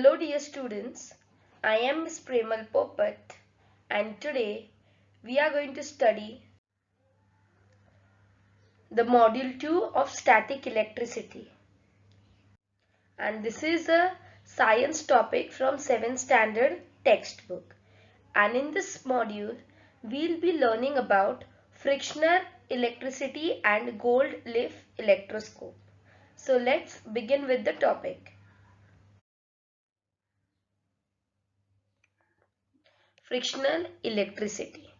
Hello dear students, I am Ms. Premal Popat and today we are going to study the module 2 of static electricity, and this is a science topic from 7th standard textbook. And in this module we'll be learning about frictional electricity and gold leaf electroscope. So let's begin with the topic. Frictional electricity.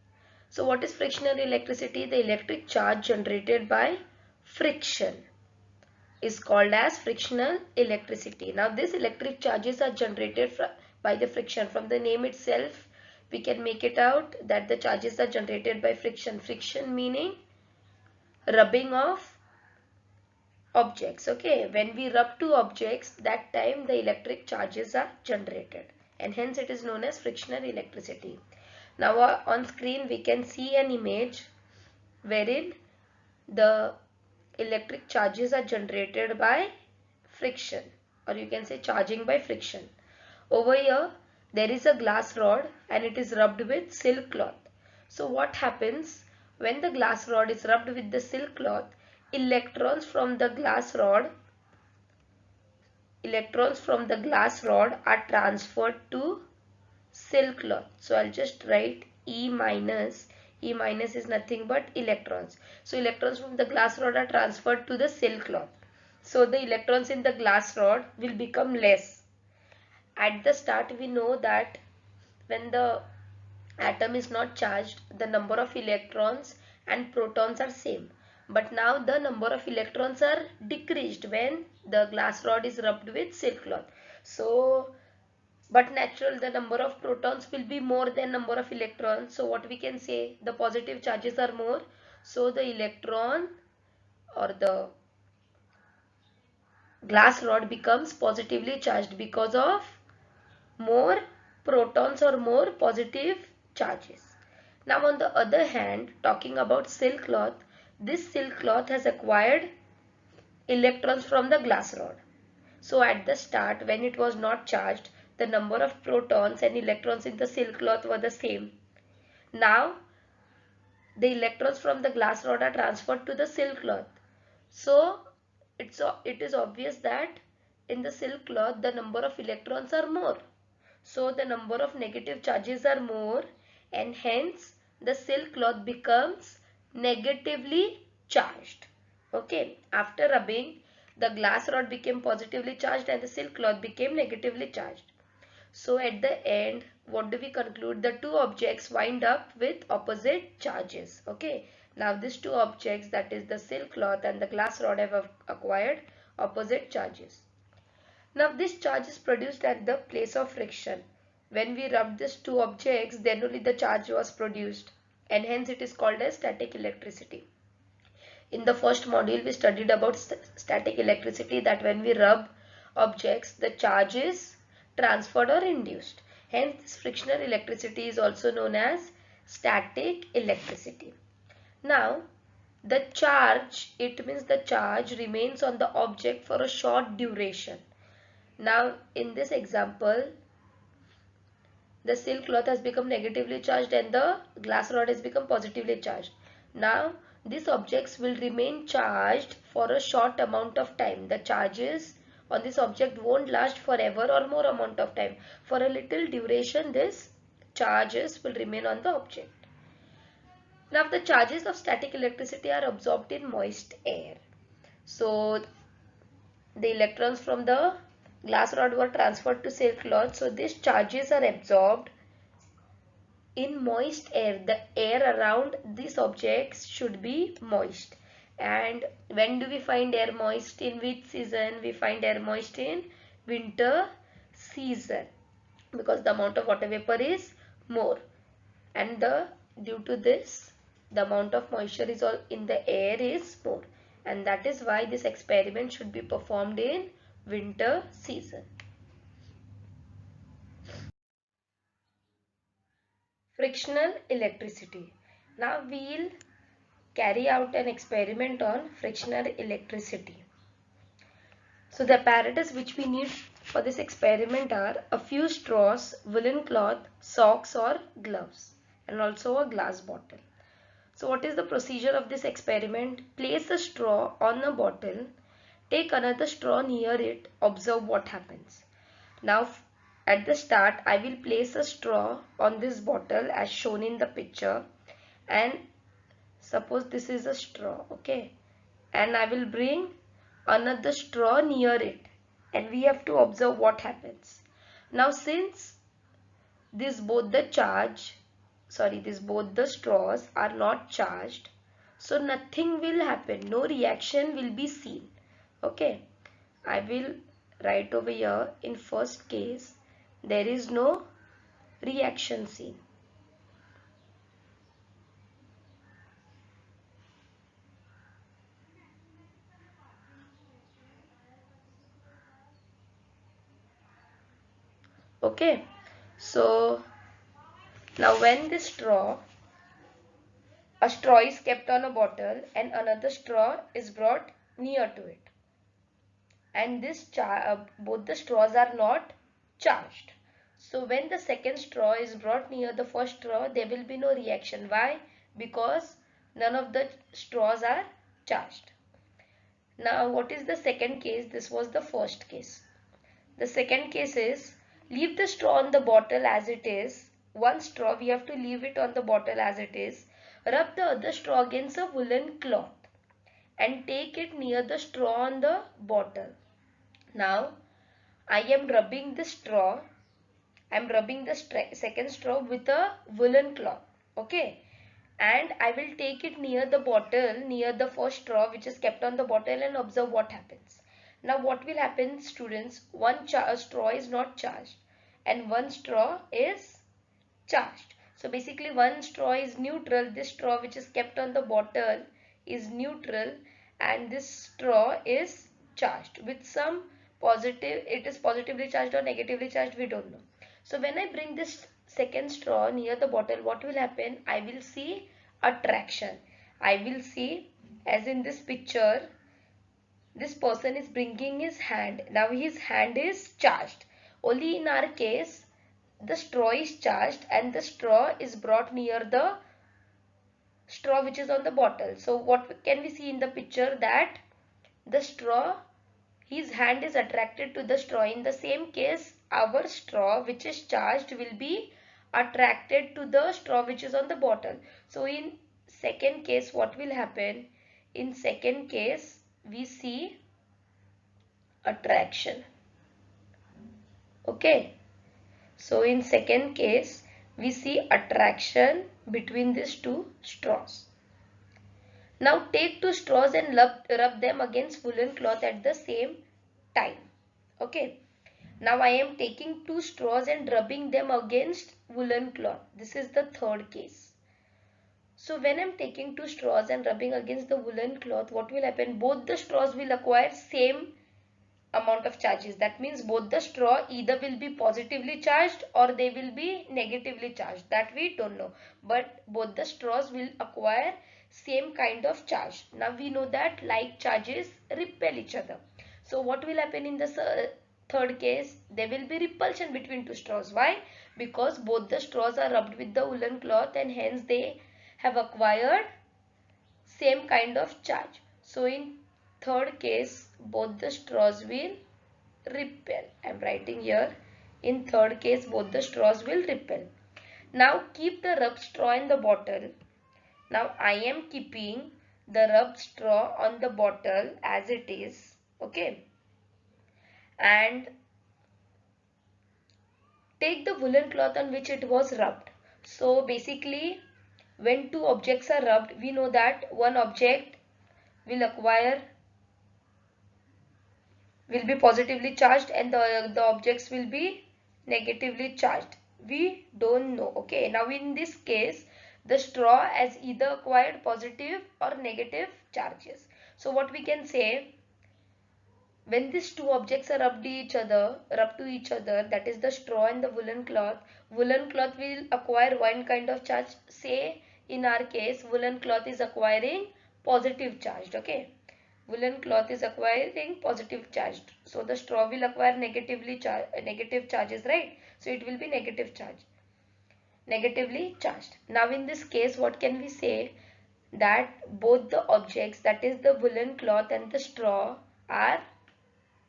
So what is frictional electricity? The electric charge generated by friction is called as frictional electricity. Now these electric charges are generated by the friction. From the name itself we can make it out that the charges are generated by friction. Friction meaning rubbing of objects. Okay, when we rub two objects, that time the electric charges are generated, and hence it is known as frictional electricity. Now on screen we can see an image wherein the electric charges are generated by friction, or you can say charging by friction. Over here there is a glass rod and it is rubbed with silk cloth. So what happens when the glass rod is rubbed with the silk cloth? Electrons from the glass rod are transferred to silk cloth. So I'll just write E minus. E minus is nothing but electrons. So electrons from the glass rod are transferred to the silk cloth. So the electrons in the glass rod will become less. At the start we know that when the atom is not charged, the number of electrons and protons are same. But now the number of electrons are decreased when the glass rod is rubbed with silk cloth. So but natural, the number of protons will be more than number of electrons. So what we can say, the positive charges are more. So the electron or the glass rod becomes positively charged because of more protons or more positive charges. Now on the other hand, talking about silk cloth, this silk cloth has acquired electrons from the glass rod. So at the start, when it was not charged, the number of protons and electrons in the silk cloth were the same. Now the electrons from the glass rod are transferred to the silk cloth. So it is obvious that in the silk cloth the number of electrons are more. So the number of negative charges are more, and hence the silk cloth becomes negatively charged. Okay, after rubbing, the glass rod became positively charged and the silk cloth became negatively charged. So at the end, what do we conclude? The two objects wind up with opposite charges. Okay, now these two objects, that is the silk cloth and the glass rod, have acquired opposite charges. Now this charge is produced at the place of friction. When we rub these two objects, then only the charge was produced, and hence it is called as static electricity. In the first module we studied about static electricity, that when we rub objects the charge is transferred or induced. Hence this frictional electricity is also known as static electricity. Now the charge, it means the charge remains on the object for a short duration. Now in this example, the silk cloth has become negatively charged and the glass rod has become positively charged. Now these objects will remain charged for a short amount of time. The charges on this object won't last forever or more amount of time. For a little duration this charges will remain on the object. Now the charges of static electricity are absorbed in moist air. So the electrons from the glass rod were transferred to silk cloth. So these charges are absorbed in moist air. The air around these objects should be moist. And when do we find air moist? In which season? We find air moist in winter season, because the amount of water vapor is more, and due to this the amount of moisture is all in the air is more, and that is why this experiment should be performed in winter season. Frictional electricity. Now we will carry out an experiment on frictional electricity. So the apparatus which we need for this experiment are a few straws, woolen cloth, socks or gloves, and also a glass bottle. So what is the procedure of this experiment? Place a straw on a bottle, take another straw near it, observe what happens. Now at the start I will place a straw on this bottle as shown in the picture, and suppose this is a straw, okay, and I will bring another straw near it, and we have to observe what happens. Now since this both the straws are not charged, so nothing will happen, no reaction will be seen. Okay, I will write over here, in first case there is no reaction seen. Okay, so now when this a straw is kept on a bottle and another straw is brought near to it, and both the straws are not charged. So when the second straw is brought near the first straw, there will be no reaction. Why? Because none of the straws are charged. Now what is the second case? This was the first case. The second case is, leave the straw on the bottle as it is. One straw we have to leave it on the bottle as it is. Rub the other straw against a woolen cloth and take it near the straw on the bottle. Now I am rubbing the straw. I am rubbing the second straw with a woolen cloth. Okay. And I will take it near the bottle, near the first straw which is kept on the bottle, and observe what happens. Now what will happen, students? One straw is not charged and one straw is charged. So basically one straw is neutral. This straw which is kept on the bottle is neutral, and this straw is charged with some positive. It is positively charged or negatively charged, we don't know. So when I bring this second straw near the bottle, what will happen? I will see attraction. I will see, as in this picture, this person is bringing his hand. Now his hand is charged. Only in our case the straw is charged and the straw is brought near the straw which is on the bottle. So what can we see in the picture? That the straw, his hand is attracted to the straw. In the same case, our straw which is charged will be attracted to the straw which is on the bottle. So in second case, what will happen? In second case we see attraction. Okay, so in second case we see attraction between these two straws. Now take two straws and rub them against woolen cloth at the same time. Okay, now I am taking two straws and rubbing them against woolen cloth. This is the third case. So when I am taking two straws and rubbing against the woolen cloth, what will happen? Both the straws will acquire same amount of charges. That means both the straw either will be positively charged or they will be negatively charged. That we don't know. But both the straws will acquire same kind of charge. Now we know that like charges repel each other. So what will happen in the third case? There will be repulsion between two straws. Why? Because both the straws are rubbed with the woolen cloth and hence they have acquired same kind of charge. So in third case both the straws will repel. I am writing here, in third case both the straws will repel. Now keep the rubbed straw in the bottle. Now I am keeping the rubbed straw on the bottle as it is. Okay, and take the woolen cloth on which it was rubbed. So basically when two objects are rubbed, we know that one object will be positively charged and the objects will be negatively charged. We don't know. Okay, now in this case the straw has either acquired positive or negative charges. So what we can say, when these two objects are rubbed to each other, that is the straw and the woolen cloth will acquire one kind of charge. Say in our case woolen cloth is acquiring positive charge. Okay, Woolen cloth is acquiring positive charge. So the straw will acquire negative charges, right? So it will be negative charge. Negatively charged. Now in this case, what can we say? That both the objects, that is the woolen cloth and the straw, are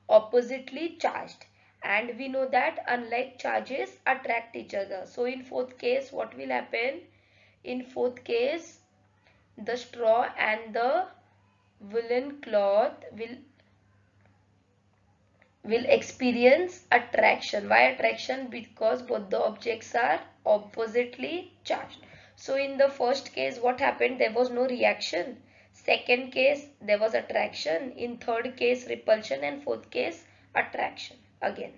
oppositely charged, and we know that unlike charges attract each other. So in fourth case, what will happen? In fourth case, the straw and the woolen cloth will experience attraction. Why attraction? Because both the objects are oppositely charged. So in the first case, what happened? There was no reaction. Second case, there was attraction. In third case, repulsion, and fourth case, attraction again.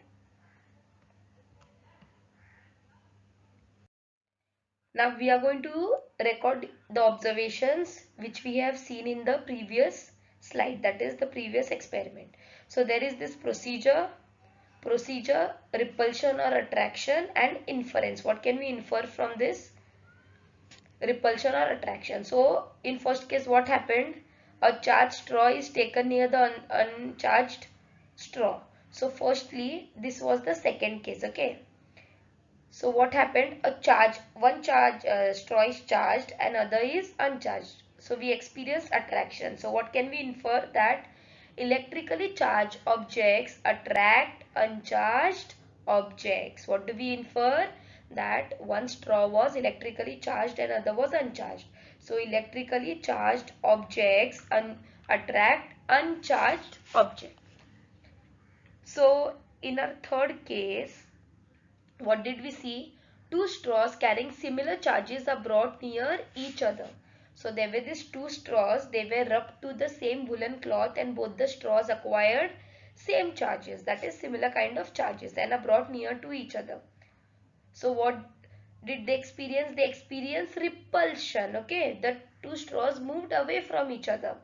Now we are going to record the observations which we have seen in the previous slide, that is the previous experiment. So there is this procedure, repulsion or attraction, and inference. What can we infer from this? Repulsion or attraction. So in first case, what happened? A charged straw is taken near the uncharged straw. So firstly, this was the second case, okay. So what happened? One straw is charged, another is uncharged. So we experience attraction. So what can we infer? That electrically charged objects attract uncharged objects. What do we infer? That one straw was electrically charged and other was uncharged. So electrically charged objects attract uncharged objects. So in our third case, what did we see? Two straws carrying similar charges are brought near each other. So there were these two straws, they were rubbed to the same woolen cloth, and both the straws acquired same charges, that is similar kind of charges, and are brought near to each other. So what did they experience? They experienced repulsion, okay. The two straws moved away from each other.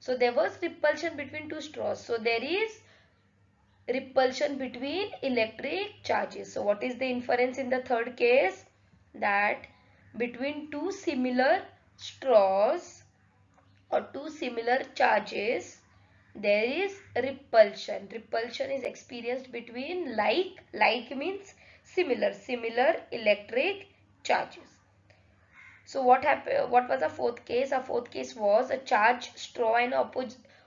So there was repulsion between two straws. So there is repulsion between electric charges. So what is the inference in the third case? That between two similar straws or two similar charges, there is repulsion. Repulsion is experienced between like means similar electric charges. So what happened? What was the fourth case? Our fourth case was a charged straw and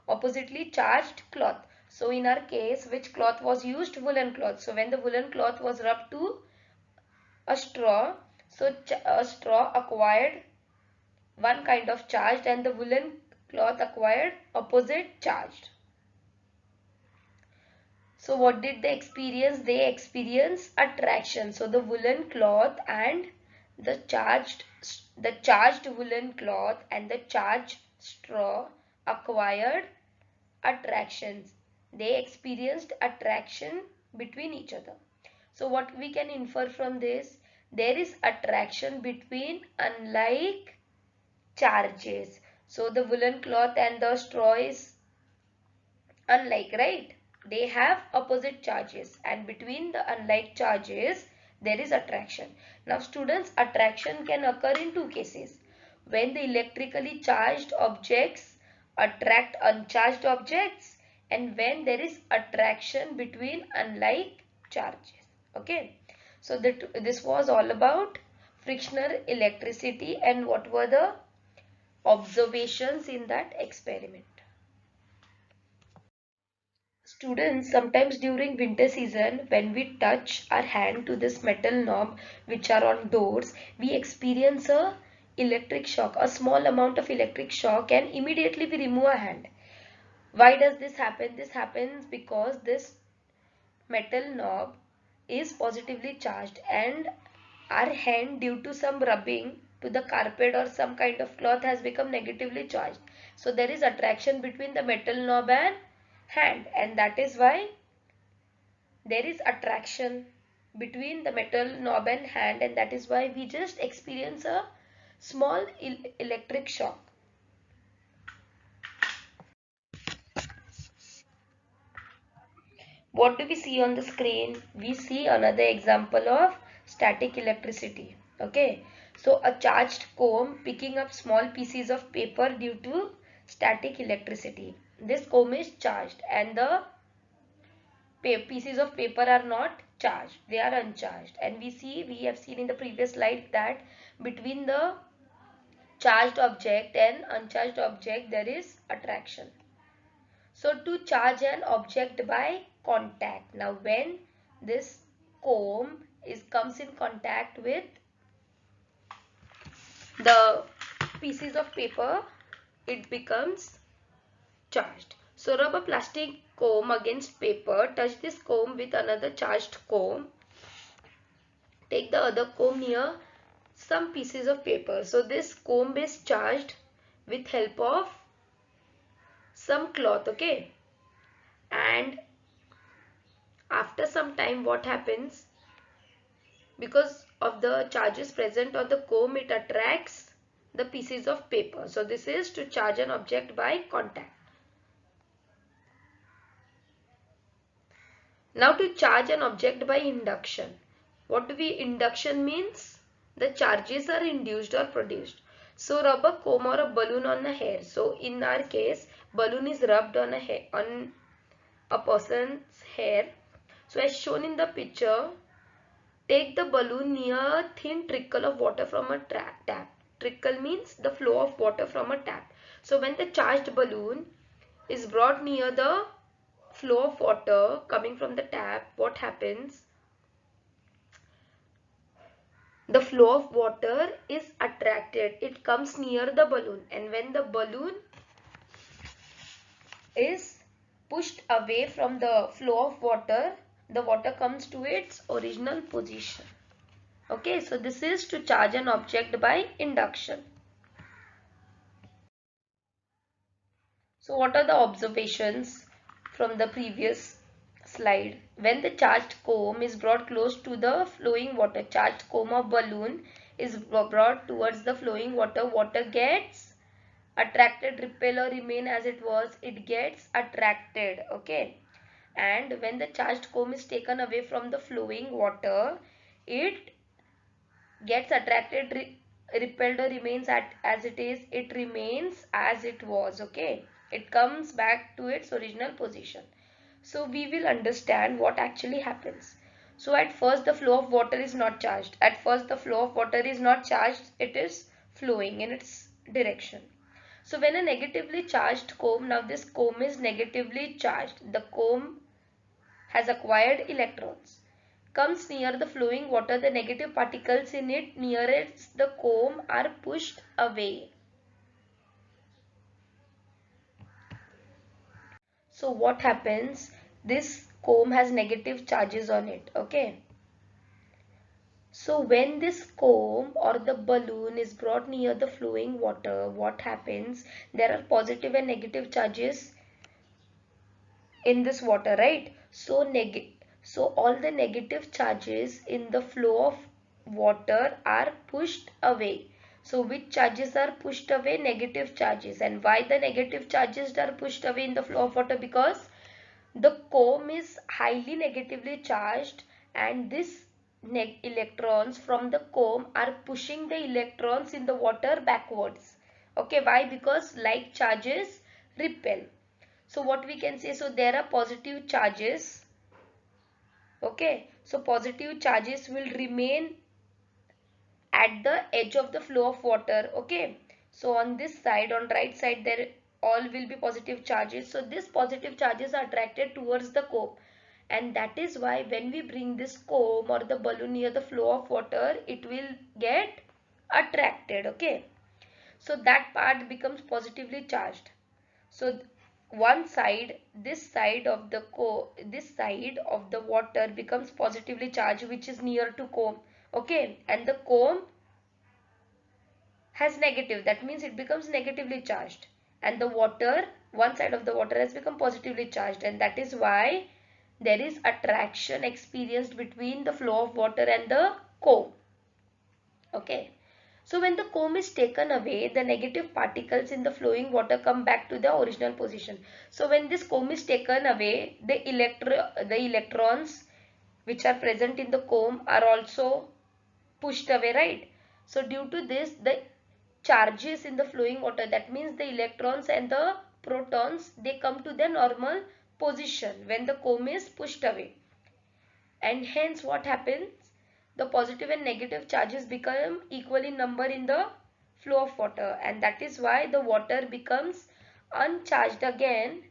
oppositely charged cloth. So in our case, which cloth was used? Woolen cloth. So when the woolen cloth was rubbed to a straw, so a straw acquired one kind of charge and the woolen cloth acquired opposite charged. So what did they experience? They experienced attraction. So the woolen cloth and the charged woolen cloth and the charged straw acquired attractions. They experienced attraction between each other. So what we can infer from this? There is attraction between unlike charges. So the woolen cloth and the straw is unlike, right? They have opposite charges, and between the unlike charges there is attraction. Now students, attraction can occur in two cases: when the electrically charged objects attract uncharged objects, and when there is attraction between unlike charges. Okay, so this was all about frictional electricity and what were the observations in that experiment. Students, sometimes during winter season, when we touch our hand to this metal knob which are on doors, we experience a electric shock, a small amount of electric shock, and immediately we remove our hand. Why does this happen? This happens because this metal knob is positively charged and our hand, due to some rubbing to the carpet or some kind of cloth, has become negatively charged. So there is attraction between the metal knob and hand, and that is why there is attraction between the metal knob and hand, and that is why we just experience a small electric shock. What do we see on the screen? We see another example of static electricity. Okay, so a charged comb picking up small pieces of paper due to static electricity. this comb is charged and the pieces of paper are not charged, they are uncharged. And we have seen in the previous slide that between the charged object and uncharged object there is attraction. So to charge an object by contact. Now when this comb comes in contact with the pieces of paper, it becomes charged. So rub a plastic comb against paper, touch this comb with another charged comb, take the other comb near some pieces of paper. So this comb is charged with help of some cloth, okay? And after some time what happens, because of the charges present on the comb, it attracts the pieces of paper. So this is to charge an object by contact. Now to charge an object by induction. What do we induction means? The charges are induced or produced. So rub a comb or a balloon on a hair. So in our case, balloon is rubbed on a person's hair. So as shown in the picture, take the balloon near a thin trickle of water from a tap. Trickle means the flow of water from a tap. So when the charged balloon is brought near the flow of water coming from the tap, what happens? The flow of water is attracted. It comes near the balloon, and when the balloon is pushed away from the flow of water, the water comes to its original position. Okay, so this is to charge an object by induction. So what are the observations from the previous slide? When the charged comb is brought close to the flowing water, charged comb of balloon is brought towards the flowing water, water gets attracted, repel or remain as it was, it gets attracted, okay? And when the charged comb is taken away from the flowing water, it gets attracted, repelled or remains as it is, it remains as it was, okay? It comes back to its original position. So we will understand what actually happens. So at first the flow of water is not charged. At first the flow of water is not charged, it is flowing in its direction. So when a negatively charged comb, now this comb is negatively charged, the comb has acquired electrons, comes near the flowing water, the negative particles in it nearest the comb are pushed away. So what happens? This comb has negative charges on it, okay? So when this comb or the balloon is brought near the flowing water, what happens? There are positive and negative charges in this water, right? So all the negative charges in the flow of water are pushed away. So which charges are pushed away? Negative charges. And why the negative charges are pushed away in the flow of water? Because the comb is highly negatively charged, and this electrons from the comb are pushing the electrons in the water backwards. Okay, why? Because like charges repel. So what we can say, so there are positive charges, okay? So positive charges will remain at the edge of the flow of water, okay? So on this side, on right side, there all will be positive charges. So these positive charges are attracted towards the comb, and that is why when we bring this comb or the balloon near the flow of water, it will get attracted, okay? So that part becomes positively charged. So one side, this side of the water becomes positively charged, which is near to comb, okay? And the comb has negative, that means it becomes negatively charged, and the water, one side of the water has become positively charged, and that is why there is attraction experienced between the flow of water and the comb, okay? So when the comb is taken away, the negative particles in the flowing water come back to the original position. So when this comb is taken away, the electrons which are present in the comb are also pushed away, right? So due to this, the charges in the flowing water, that means the electrons and the protons, they come to their normal position when the comb is pushed away. And hence what happens? The positive and negative charges become equal in number in the flow of water, and that is why the water becomes uncharged again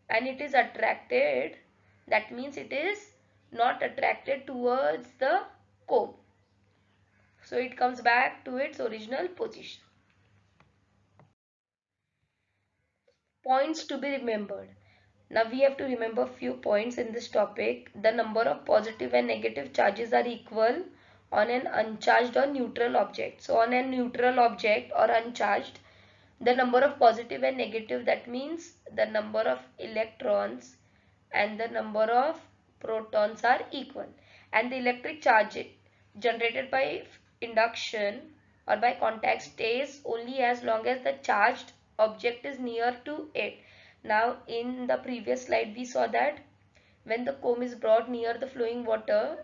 and it is attracted. That means it is not attracted towards the comb. So it comes back to its original position. Points to be remembered. Now we have to remember few points in this topic. The number of positive and negative charges are equal on an uncharged or neutral object. So on a neutral object or uncharged, the number of positive and negative, that means the number of electrons and the number of protons are equal. And the electric charge generated by induction or by contact stays only as long as the charged object is near to it. Now in the previous slide we saw that when the comb is brought near the flowing water,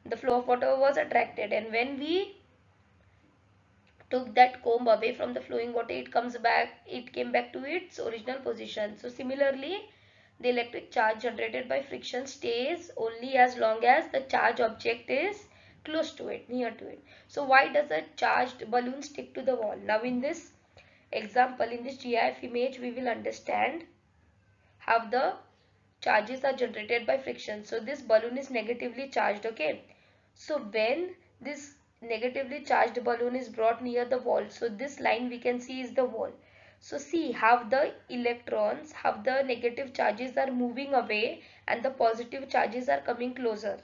the flow of water was attracted, and when we took that comb away from the flowing water, it came back to its original position. So similarly, the electric charge generated by friction stays only as long as the charged object is close to it, near to it. So why does a charged balloon stick to the wall? Now in this example, in this GIF image, we will understand how the charges are generated by friction. So this balloon is negatively charged, okay? So when this negatively charged balloon is brought near the wall, so this line we can see is the wall. So see how the electrons, how the negative charges are moving away and the positive charges are coming closer,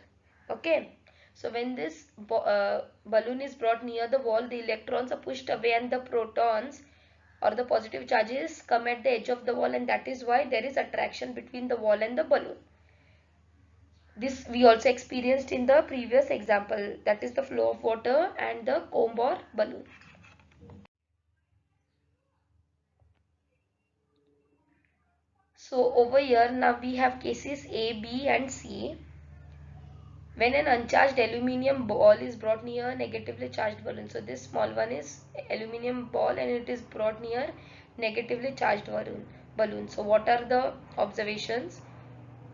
okay? So when this balloon is brought near the wall, the electrons are pushed away and the protons or the positive charges come at the edge of the wall, and that is why there is attraction between the wall and the balloon. This we also experienced in the previous example, that is the flow of water and the comb or balloon. So over here now we have cases A, B and C. When an uncharged aluminium ball is brought near a negatively charged balloon. So this small one is aluminium ball and it is brought near negatively charged balloon. So what are the observations?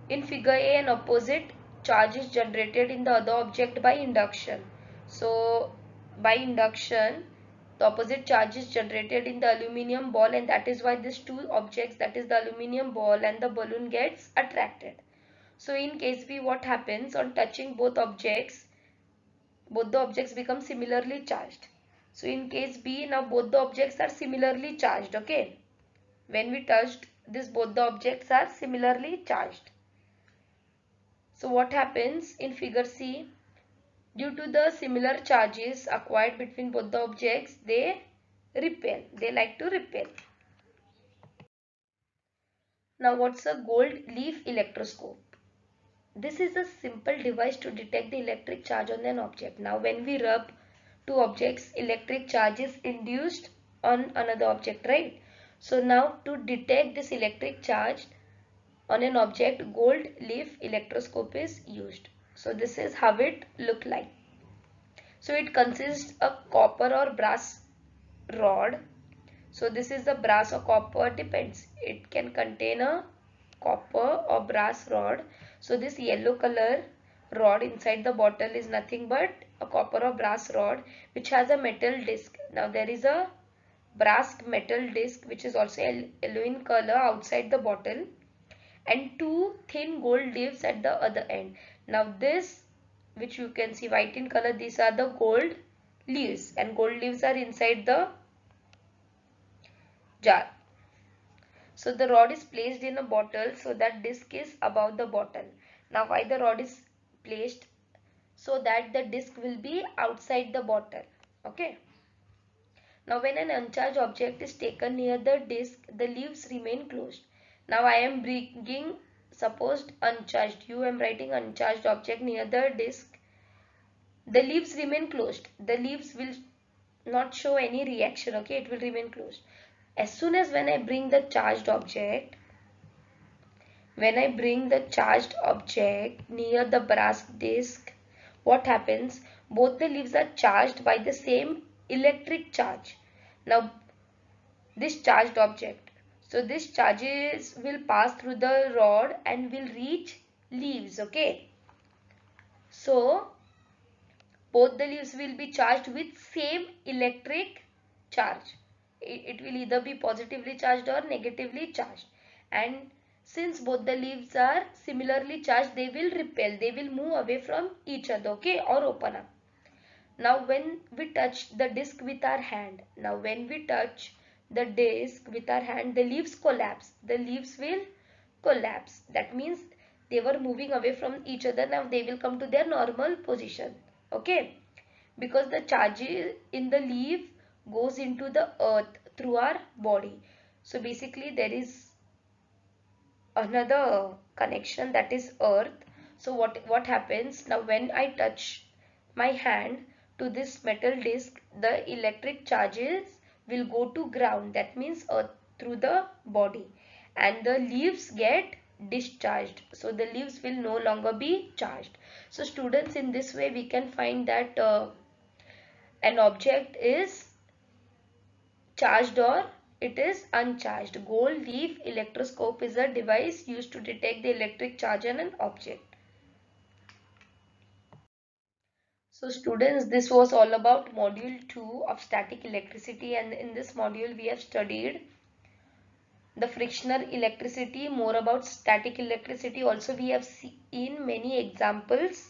In figure A, an opposite charge is generated in the other object by induction. So by induction, the opposite charge is generated in the aluminium ball, and that is why these two objects, that is the aluminium ball and the balloon, gets attracted. So in case B, what happens? On touching both the objects become similarly charged. So in case B, now both the objects are similarly charged, okay? When we touched this, both the objects are similarly charged. So what happens in figure C? Due to the similar charges acquired between both the objects, they repel. They like to repel. Now what's a gold leaf electroscope? This is a simple device to detect the electric charge on an object. Now when we rub two objects, electric charge is induced on another object, right? So now to detect this electric charge on an object, gold leaf electroscope is used. So this is how it look like. So it consists of copper or brass rod. So this is the brass or copper, depends. It can contain a copper or brass rod. So this yellow color rod inside the bottle is nothing but a copper or brass rod which has a metal disc. Now there is a brass metal disc which is also yellow in color outside the bottle, and two thin gold leaves at the other end. Now this, which you can see white in color, these are the gold leaves, and gold leaves are inside the jar. So the rod is placed in a bottle so that disc is above the bottle. Now why the rod is placed? So that the disc will be outside the bottle. Okay. Now when an uncharged object is taken near the disc, the leaves remain closed. Now I am bringing supposed uncharged. You am writing uncharged object near the disc. The leaves remain closed. The leaves will not show any reaction. Okay, it will remain closed. As soon as when I bring the charged object, near the brass disc, what happens? Both the leaves are charged by the same electric charge. Now this charged object, So this charges will pass through the rod and will reach leaves. Okay. So both the leaves will be charged with same electric charge. It will either be positively charged or negatively charged. And since both the leaves are similarly charged, they will repel. They will move away from each other. Okay. Or open up. Now when we touch the disc with our hand, the leaves collapse. The leaves will collapse. That means they were moving away from each other. Now they will come to their normal position. Okay. Because the charge in the leaf goes into the earth through our body. So basically there is another connection, that is earth. So what happens now, when I touch my hand to this metal disc, the electric charges will go to ground, that means earth, through the body, and the leaves get discharged. So the leaves will no longer be charged. So students, in this way we can find that an object is charged or it is uncharged. Gold leaf electroscope is a device used to detect the electric charge on an object. So students, this was all about module 2 of static electricity, and in this module we have studied the frictional electricity, more about static electricity. Also we have seen many examples,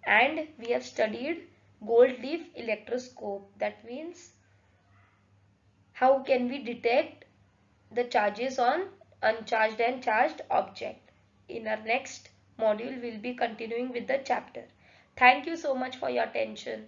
and we have studied gold leaf electroscope. That means how can we detect the charges on uncharged and charged object. In our next module, we'll be continuing with the chapter. Thank you so much for your attention.